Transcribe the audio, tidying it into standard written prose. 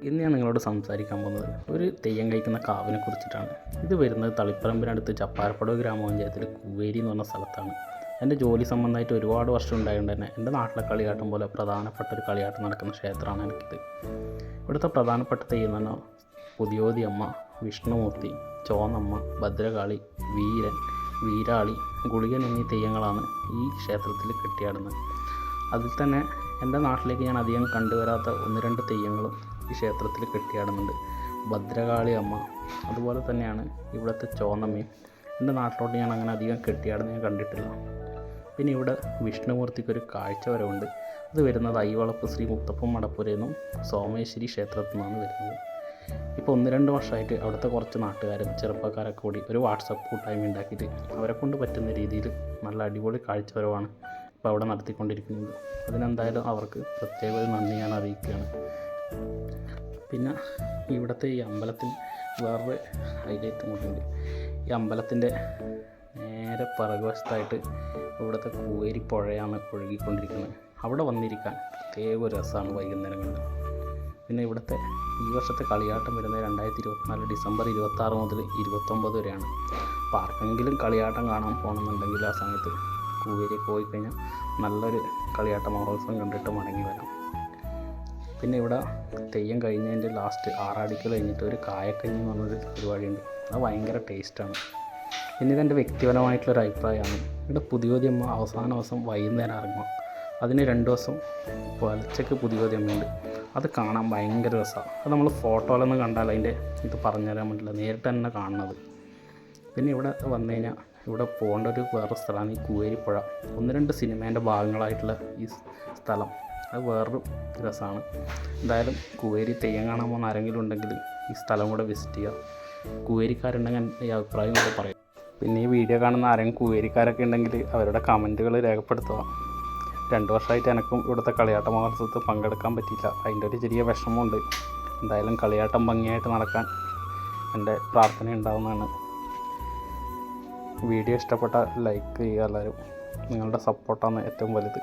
ഇന്ന് ഞാൻ നിങ്ങളോട് സംസാരിക്കാൻ പോകുന്നത് ഒരു തെയ്യം കഴിക്കുന്ന കാവിനെ കുറിച്ചിട്ടാണ്. ഇത് വരുന്നത് തളിപ്പറമ്പിനടുത്ത് ചപ്പാരപ്പടവ് ഗ്രാമപഞ്ചായത്തിൽ കൂവേരി എന്ന് പറഞ്ഞ സ്ഥലത്താണ്. എൻ്റെ ജോലി സംബന്ധമായിട്ട് ഒരുപാട് വർഷം ഉണ്ടായതുകൊണ്ട് തന്നെ എൻ്റെ നാട്ടിലെ കളിയാട്ടം പോലെ പ്രധാനപ്പെട്ട ഒരു കളിയാട്ടം നടക്കുന്ന ക്ഷേത്രമാണ് എനിക്കിത്. ഇവിടുത്തെ പ്രധാനപ്പെട്ട തെയ്യം എന്ന് പറഞ്ഞാൽ പുതിയോതി അമ്മ, വിഷ്ണുമൂർത്തി, ചോന്നമ്മ, ഭദ്രകാളി, വീരൻ, വീരാളി, ഗുളികൻ എന്നീ തെയ്യങ്ങളാണ് ഈ ക്ഷേത്രത്തിൽ കെട്ടിയാടുന്നത്. അതിൽ തന്നെ എൻ്റെ നാട്ടിലേക്ക് ഞാൻ അധികം കണ്ടുവരാത്ത ഒന്ന് രണ്ട് തെയ്യങ്ങളും ഈ ക്ഷേത്രത്തിൽ കെട്ടിയാടുന്നുണ്ട്. ഭദ്രകാളി അമ്മ, അതുപോലെ തന്നെയാണ് ഇവിടുത്തെ ചോന്നമ്മയും. എൻ്റെ നാട്ടിലോട്ട് ഞാൻ അങ്ങനെ അധികം കെട്ടിയാടുന്ന ഞാൻ കണ്ടിട്ടില്ല. പിന്നെ ഇവിടെ വിഷ്ണുമൂർത്തിക്കൊരു കാഴ്ച വരവുണ്ട്. അത് വരുന്നത് ഐവളപ്പ് ശ്രീ മുത്തപ്പൻ മടപ്പുരയിൽ നിന്നും സോമേശ്വരി ക്ഷേത്രത്തിൽ നിന്നാണ് വരുന്നത്. ഇപ്പോൾ 1-2 വർഷമായിട്ട് അവിടുത്തെ കുറച്ച് നാട്ടുകാരും ചെറുപ്പക്കാരൊക്കെ കൂടി ഒരു വാട്സപ്പ് കൂട്ടായ്മ ഉണ്ടാക്കിയിട്ട് അവരെ കൊണ്ട് പറ്റുന്ന രീതിയിൽ നല്ല അടിപൊളി കാഴ്ച വരവാണ് ഇപ്പോൾ അവിടെ നടത്തിക്കൊണ്ടിരിക്കുന്നത്. അതിനെന്തായാലും അവർക്ക് പ്രത്യേക ഒരു നന്ദി ഞാൻ അറിയിക്കുകയാണ്. പിന്നെ ഇവിടുത്തെ ഈ അമ്പലത്തിൽ വേറൊരു ഹൈലൈറ്റും കൂടിയുണ്ട്. ഈ അമ്പലത്തിൻ്റെ നേരെ പിറകുവശത്തായിട്ട് ഇവിടുത്തെ കൂവേരി പുഴയാണ് ഒഴുകിക്കൊണ്ടിരിക്കുന്നത്. അവിടെ വന്നിരിക്കാൻ പ്രത്യേക ഒരു രസമാണ് വൈകുന്നേരങ്ങളിൽ. പിന്നെ ഇവിടുത്തെ ഈ വർഷത്തെ കളിയാട്ടം വരുന്നത് 2024 ഡിസംബർ 26 മുതൽ 29 വരെയാണ്. അപ്പോൾ ആർക്കെങ്കിലും കളിയാട്ടം കാണാൻ പോകണമെന്നുണ്ടെങ്കിൽ ആ സമയത്ത് കൂവേരി പോയി കഴിഞ്ഞാൽ നല്ലൊരു കളിയാട്ട മഹോത്സവം കണ്ടിട്ട് മടങ്ങി വരാം. പിന്നെ ഇവിടെ തെയ്യം കഴിഞ്ഞതിൻ്റെ ലാസ്റ്റ് ആറാടിക്കൽ കഴിഞ്ഞിട്ട് ഒരു കായക്കഞ്ഞി എന്ന് പറഞ്ഞൊരു പരിപാടിയുണ്ട്. അത് ഭയങ്കര ടേസ്റ്റാണ്. പിന്നെ ഇതെൻ്റെ വ്യക്തിപരമായിട്ടുള്ളൊരു അഭിപ്രായമാണ്. ഇവിടെ പുതിയോതി അമ്മ അവസാന ദിവസം വൈകുന്നേരം ഇറങ്ങും. അതിന് 2 ദിവസം പുലർച്ചയ്ക്ക് പുതിയോതി അമ്മയുണ്ട്. അത് കാണാൻ ഭയങ്കര രസമാണ്. അത് നമ്മൾ ഫോട്ടോയിലൊന്നും കണ്ടാൽ അതിൻ്റെ ഇത് പറഞ്ഞു തരാൻ പറ്റില്ല, നേരിട്ട് തന്നെ കാണുന്നത്. പിന്നെ ഇവിടെ വന്നു കഴിഞ്ഞാൽ ഇവിടെ പോകേണ്ട ഒരു വേറൊരു സ്ഥലമാണ് ഈ കൂവേരി പുഴ. 1-2 സിനിമേൻ്റെ ഭാഗങ്ങളായിട്ടുള്ള ഈ സ്ഥലം അത് വേറൊരു രസമാണ്. എന്തായാലും കൂവേരി തെയ്യം കാണാൻ പോകുന്ന ആരെങ്കിലും ഉണ്ടെങ്കിൽ ഈ സ്ഥലം കൂടെ വിസിറ്റ് ചെയ്യുക. കൂവേരിക്കാരുണ്ടെങ്കിൽ ഈ അഭിപ്രായം കൂടെ പറയാം. പിന്നെ ഈ വീഡിയോ കാണുന്ന ആരെങ്കിലും കൂവേരിക്കാരൊക്കെ ഉണ്ടെങ്കിൽ അവരുടെ കമൻറ്റുകൾ രേഖപ്പെടുത്തുക. 2 വർഷമായിട്ട് എനിക്കും ഇവിടുത്തെ കളിയാട്ട മഹോത്സവത്തിൽ പങ്കെടുക്കാൻ പറ്റിയില്ല. അതിൻ്റെ ഒരു ചെറിയ വിഷമമുണ്ട്. എന്തായാലും കളിയാട്ടം ഭംഗിയായിട്ട് നടക്കാൻ എൻ്റെ പ്രാർത്ഥന ഉണ്ടാവുന്നതാണ്. വീഡിയോ ഇഷ്ടപ്പെട്ടാൽ ലൈക്ക് ചെയ്യുക എല്ലാവരും. നിങ്ങളുടെ സപ്പോർട്ടാണ് ഏറ്റവും വലുത്.